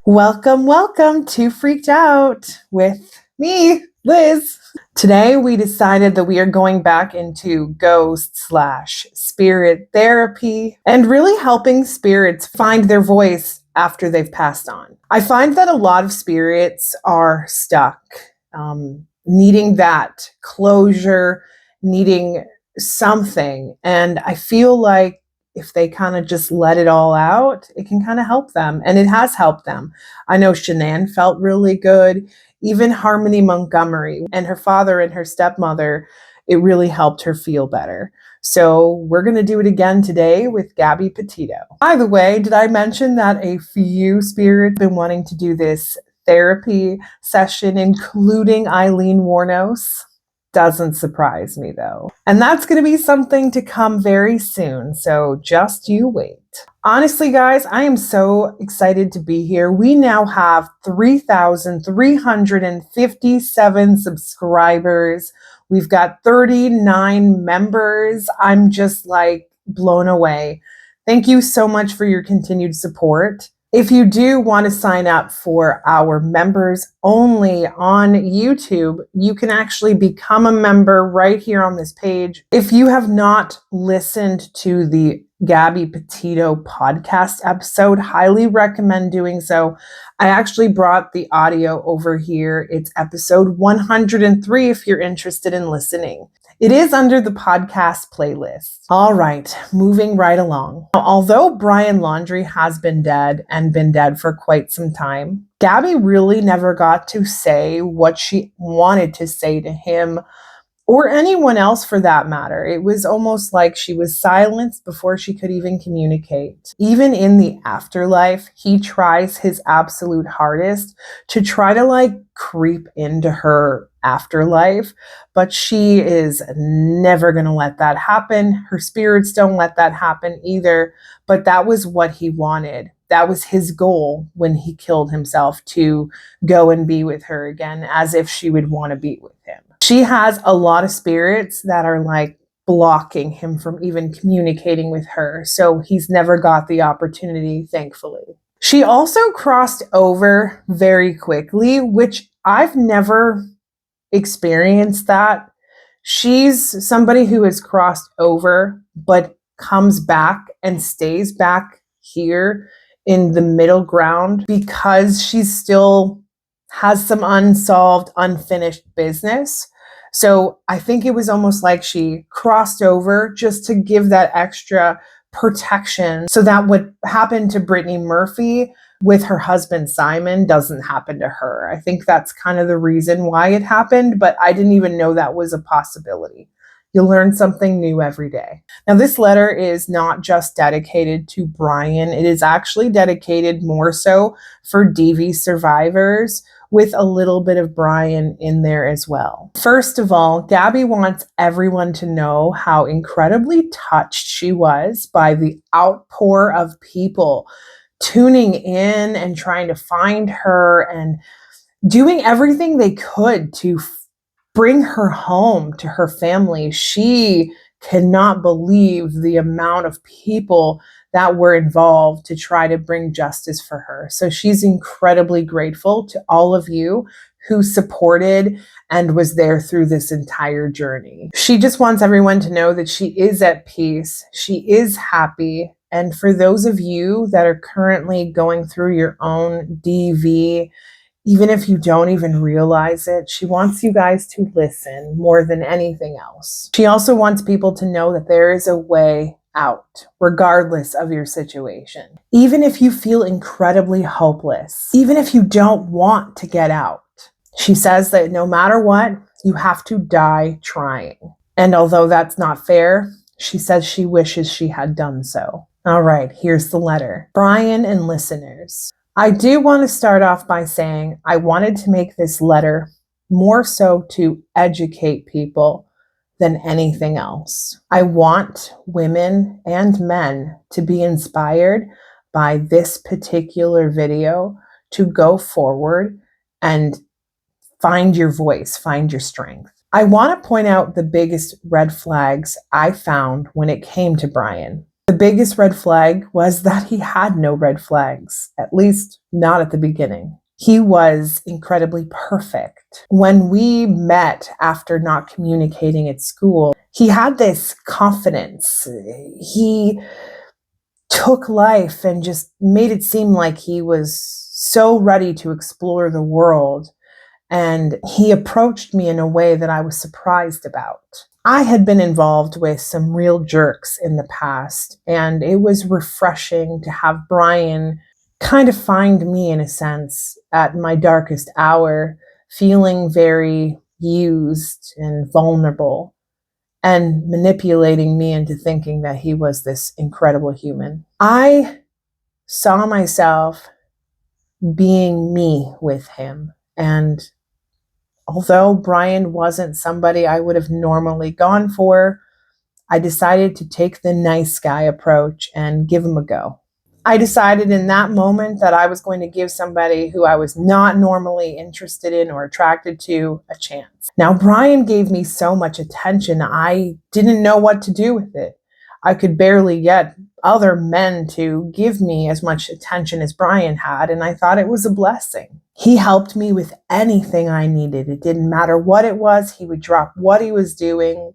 Welcome, welcome to Freaked Out with me, Liz. Today we decided that we are going back into ghost/spirit therapy and really helping spirits find their voice after they've passed on. I find that a lot of spirits are stuck, needing that closure, needing something. And I feel like if they kind of just let it all out, it can kind of help them. And it has helped them. I know Shannan felt really good. Even Harmony Montgomery and her father and her stepmother, it really helped her feel better. So we're going to do it again today with Gabby Petito. By the way, did I mention that a few spirits have been wanting to do this therapy session, including Eileen Warnos? Doesn't surprise me though. And that's going to be something to come very soon. So just you wait. Honestly, guys, I am so excited to be here. We now have 3,357 subscribers. We've got 39 members. I'm just like blown away. Thank you so much for your continued support. If you do want to sign up for our members only on YouTube, you can actually become a member right here on this page. If you have not listened to the Gabby Petito podcast episode, highly recommend doing so. I actually brought the audio over here. It's episode 103 if you're interested in listening. It is under the podcast playlist. All right, moving right along. Now, although Brian Laundrie has been dead and been dead for quite some time, Gabby really never got to say what she wanted to say to him or anyone else for that matter. It was almost like she was silenced before she could even communicate. Even in the afterlife, he tries his absolute hardest to try to creep into her afterlife, but she is never going to let that happen. Her spirits don't let that happen either, but that was what he wanted. That was his goal when he killed himself, to go and be with her again, as if she would want to be with him. She has a lot of spirits that are blocking him from even communicating with her. So he's never got the opportunity, thankfully. She also crossed over very quickly, which I've never experienced that. She's somebody who has crossed over, but comes back and stays back here in the middle ground because she still has some unsolved, unfinished business. So I think it was almost like she crossed over just to give that extra protection so that what happened to Brittany Murphy with her husband Simon doesn't happen to her. I think that's kind of the reason why it happened, but I didn't even know that was a possibility. You learn something new every day. Now, this letter is not just dedicated to Brian. It is actually dedicated more so for DV survivors, with a little bit of Brian in there as well. First of all, Gabby wants everyone to know how incredibly touched she was by the outpour of people tuning in and trying to find her and doing everything they could to bring her home to her family. She cannot believe the amount of people that were involved to try to bring justice for her. So she's incredibly grateful to all of you who supported and was there through this entire journey. She just wants everyone to know that she is at peace. She is happy. And for those of you that are currently going through your own DV, even if you don't even realize it, she wants you guys to listen more than anything else. She also wants people to know that there is a way out, regardless of your situation. Even if you feel incredibly hopeless, even if you don't want to get out, she says that no matter what, you have to die trying. And although that's not fair, she says she wishes she had done so. All right, here's the letter. Brian and listeners, I do want to start off by saying I wanted to make this letter more so to educate people than anything else. I want women and men to be inspired by this particular video to go forward and find your voice, find your strength. I want to point out the biggest red flags I found when it came to Brian. The biggest red flag was that he had no red flags, at least not at the beginning. He was incredibly perfect. When we met after not communicating at school, he had this confidence. He took life and just made it seem like he was so ready to explore the world. And he approached me in a way that I was surprised about. I had been involved with some real jerks in the past, and it was refreshing to have Brian kind of find me, in a sense, at my darkest hour, feeling very used and vulnerable, and manipulating me into thinking that he was this incredible human. I saw myself being me with him, and although Brian wasn't somebody I would have normally gone for, I decided to take the nice guy approach and give him a go. I decided in that moment that I was going to give somebody who I was not normally interested in or attracted to a chance. Now, Brian gave me so much attention, I didn't know what to do with it. I could barely get other men to give me as much attention as Brian had, and I thought it was a blessing. He helped me with anything I needed. It didn't matter what it was. He would drop what he was doing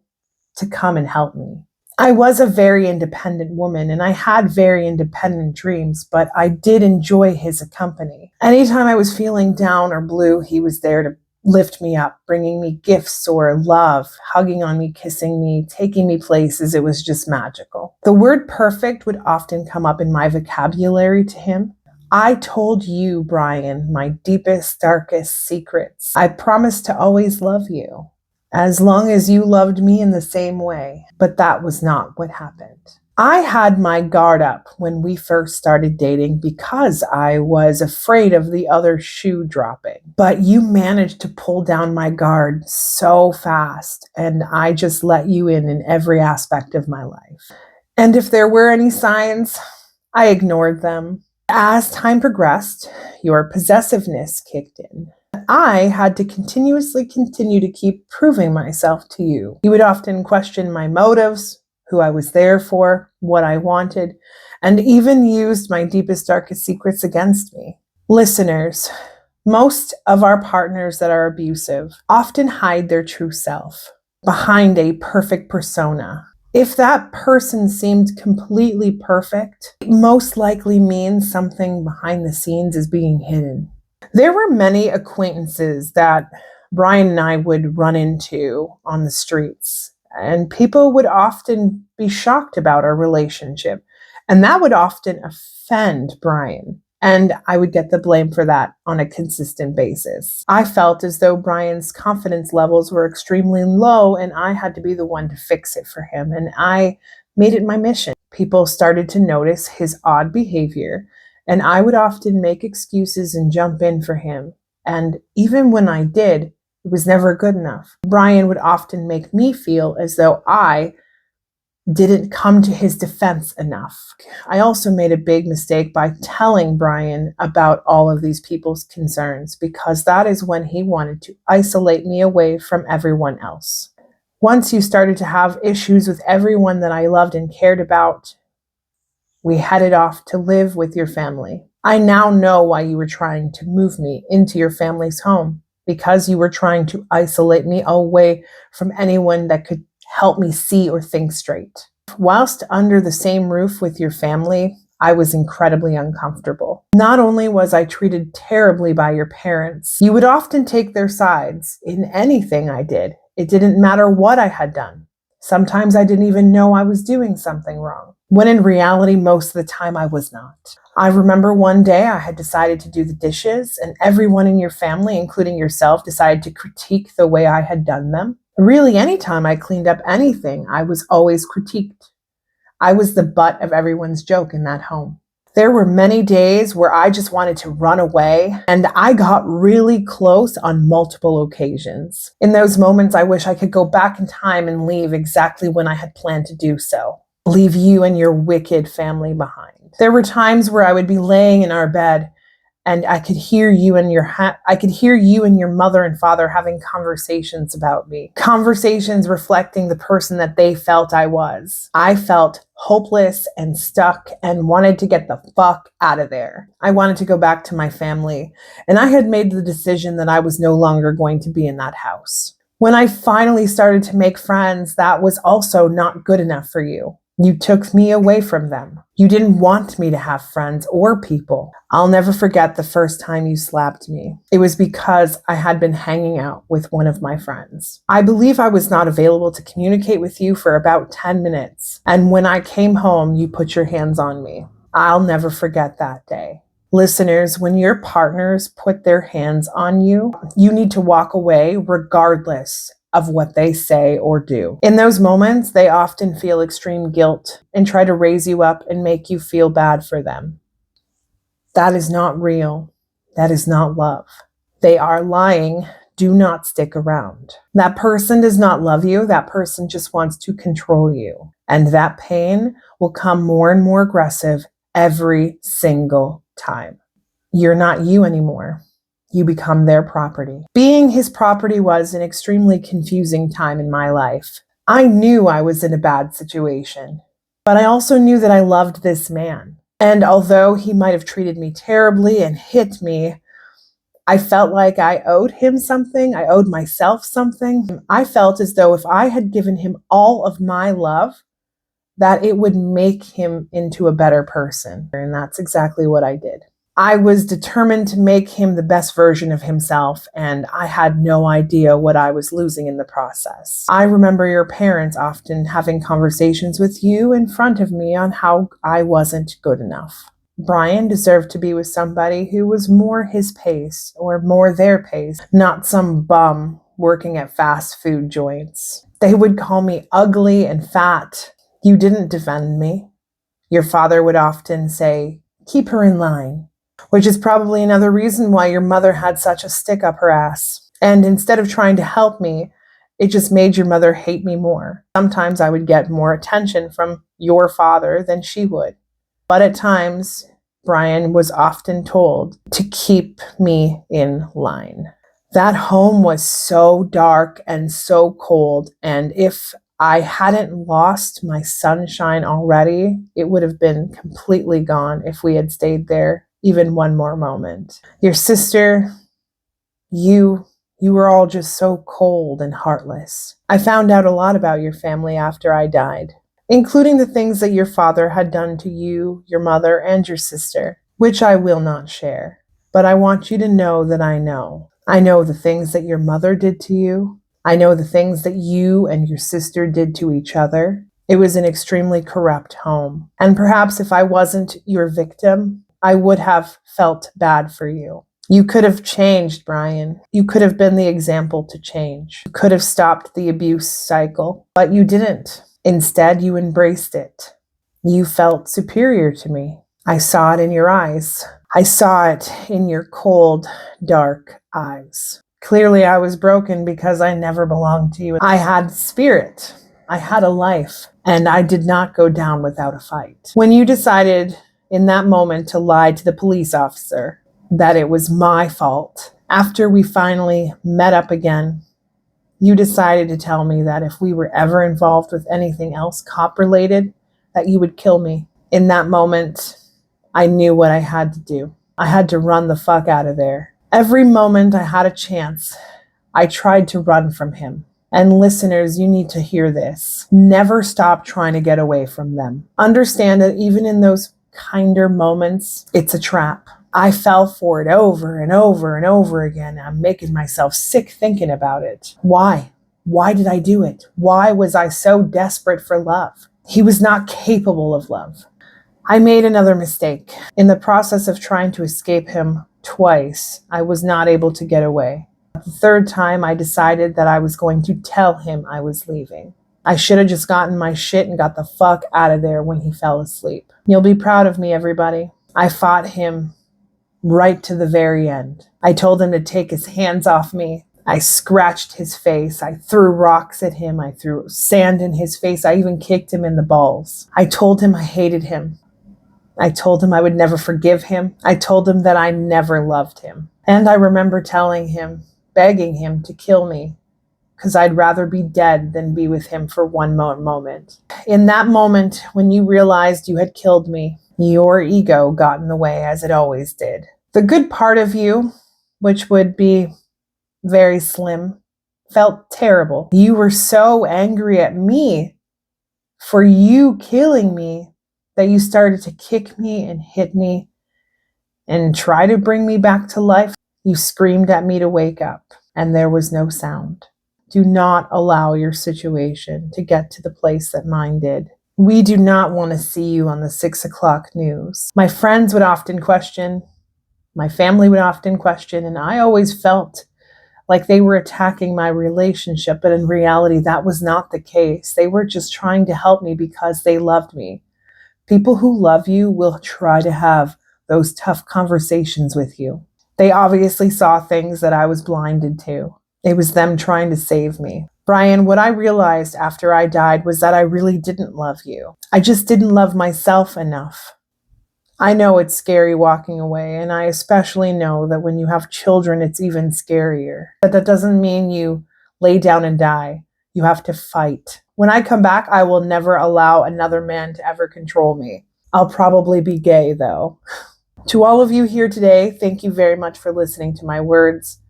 to come and help me. I was a very independent woman and I had very independent dreams, but I did enjoy his company. Anytime I was feeling down or blue, he was there to lift me up, bringing me gifts or love, hugging on me, kissing me, taking me places. It was just magical. The word perfect would often come up in my vocabulary to him. I told you, Brian, my deepest, darkest secrets. I promised to always love you, as long as you loved me in the same way. But that was not what happened. I had my guard up when we first started dating because I was afraid of the other shoe dropping. But you managed to pull down my guard so fast, and I just let you in every aspect of my life. And if there were any signs, I ignored them. As time progressed, your possessiveness kicked in. I had to continue to keep proving myself to you. You would often question my motives, who I was there for, what I wanted, and even used my deepest, darkest secrets against me. Listeners, most of our partners that are abusive often hide their true self behind a perfect persona. If that person seemed completely perfect, it most likely means something behind the scenes is being hidden. There were many acquaintances that Brian and I would run into on the streets, and people would often be shocked about our relationship, and that would often offend Brian, and I would get the blame for that on a consistent basis. I felt as though Brian's confidence levels were extremely low, and I had to be the one to fix it for him, and I made it my mission. People started to notice his odd behavior, and I would often make excuses and jump in for him. And even when I did, it was never good enough. Brian would often make me feel as though I didn't come to his defense enough. I also made a big mistake by telling Brian about all of these people's concerns, because that is when he wanted to isolate me away from everyone else. Once you started to have issues with everyone that I loved and cared about, we headed off to live with your family. I now know why you were trying to move me into your family's home, because you were trying to isolate me away from anyone that could help me see or think straight. Whilst under the same roof with your family, I was incredibly uncomfortable. Not only was I treated terribly by your parents, you would often take their sides in anything I did. It didn't matter what I had done. Sometimes I didn't even know I was doing something wrong, when in reality, most of the time I was not. I remember one day I had decided to do the dishes, and everyone in your family, including yourself, decided to critique the way I had done them. Really, anytime I cleaned up anything, I was always critiqued. I was the butt of everyone's joke in that home. There were many days where I just wanted to run away, and I got really close on multiple occasions. In those moments, I wish I could go back in time and leave exactly when I had planned to do so. Leave you and your wicked family behind. There were times where I would be laying in our bed And I could hear you and your mother and father having conversations about me. Conversations reflecting the person that they felt I was. I felt hopeless and stuck and wanted to get the fuck out of there. I wanted to go back to my family, and I had made the decision that I was no longer going to be in that house. When I finally started to make friends, that was also not good enough for you. You took me away from them. You didn't want me to have friends or people. I'll never forget the first time you slapped me. It was because I had been hanging out with one of my friends. I believe I was not available to communicate with you for about 10 minutes. And when I came home, you put your hands on me. I'll never forget that day. Listeners, when your partners put their hands on you, you need to walk away regardless of what they say or do. In those moments, they often feel extreme guilt and try to raise you up and make you feel bad for them. That is not real. That is not love. They are lying. Do not stick around. That person does not love you. That person just wants to control you. And that pain will come more and more aggressive every single time. You're not you anymore. You become their property. Being his property was an extremely confusing time in my life. I knew I was in a bad situation, but I also knew that I loved this man. And although he might have treated me terribly and hit me, I felt like I owed him something. I owed myself something. I felt as though if I had given him all of my love, that it would make him into a better person. And that's exactly what I did. I was determined to make him the best version of himself, and I had no idea what I was losing in the process. I remember your parents often having conversations with you in front of me on how I wasn't good enough. Brian deserved to be with somebody who was more his pace or more their pace, not some bum working at fast food joints. They would call me ugly and fat. You didn't defend me. Your father would often say, "Keep her in line," which is probably another reason why your mother had such a stick up her ass. And instead of trying to help me, it just made your mother hate me more. Sometimes I would get more attention from your father than she would. But at times, Brian was often told to keep me in line. That home was so dark and so cold, and if I hadn't lost my sunshine already, it would have been completely gone if we had stayed there even one more moment. Your sister, you were all just so cold and heartless. I found out a lot about your family after I died, including the things that your father had done to you, your mother, and your sister, which I will not share. But I want you to know that I know. I know the things that your mother did to you. I know the things that you and your sister did to each other. It was an extremely corrupt home. And perhaps if I wasn't your victim, I would have felt bad for you. You could have changed, Brian. You could have been the example to change. You could have stopped the abuse cycle, but you didn't. Instead, you embraced it. You felt superior to me. I saw it in your eyes. I saw it in your cold, dark eyes. Clearly, I was broken because I never belonged to you. I had spirit. I had a life, and I did not go down without a fight. When you decided in that moment to lie to the police officer that it was my fault, after we finally met up again, you decided to tell me that if we were ever involved with anything else cop-related, that you would kill me. In that moment, I knew what I had to do. I had to run the fuck out of there. Every moment I had a chance, I tried to run from him. And listeners, you need to hear this. Never stop trying to get away from them. Understand that even in those kinder moments, it's a trap. I fell for it over and over and over again. I'm making myself sick thinking about it. Why? Why did I do it? Why was I so desperate for love? He was not capable of love. I made another mistake. In the process of trying to escape him twice, I was not able to get away. The third time, I decided that I was going to tell him I was leaving. I should have just gotten my shit and got the fuck out of there when he fell asleep. You'll be proud of me, everybody. I fought him right to the very end. I told him to take his hands off me. I scratched his face. I threw rocks at him. I threw sand in his face. I even kicked him in the balls. I told him I hated him. I told him I would never forgive him. I told him that I never loved him. And I remember telling him, begging him to kill me, because I'd rather be dead than be with him for one moment. In that moment, when you realized you had killed me, your ego got in the way, as it always did. The good part of you, which would be very slim, felt terrible. You were so angry at me for you killing me that you started to kick me and hit me and try to bring me back to life. You screamed at me to wake up, and there was no sound. Do not allow your situation to get to the place that mine did. We do not want to see you on the 6 o'clock news. My friends would often question, my family would often question, and I always felt like they were attacking my relationship, but in reality, that was not the case. They were just trying to help me because they loved me. People who love you will try to have those tough conversations with you. They obviously saw things that I was blinded to. It was them trying to save me. Brian, what I realized after I died was that I really didn't love you. I just didn't love myself enough. I know it's scary walking away, and I especially know that when you have children, it's even scarier. But that doesn't mean you lay down and die. You have to fight. When I come back, I will never allow another man to ever control me. I'll probably be gay, though. To all of you here today, thank you very much for listening to my words.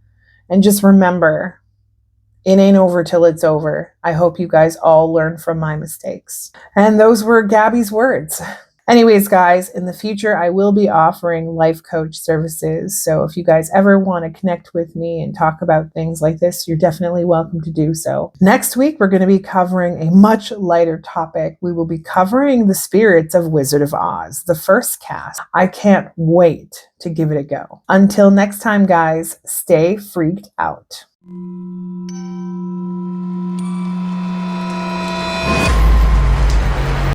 And just remember, it ain't over till it's over. I hope you guys all learn from my mistakes. And those were Gabby's words. Anyways, guys, in the future, I will be offering life coach services. So if you guys ever want to connect with me and talk about things like this, you're definitely welcome to do so. Next week, we're going to be covering a much lighter topic. We will be covering the spirits of Wizard of Oz, the first cast. I can't wait to give it a go. Until next time, guys, stay freaked out.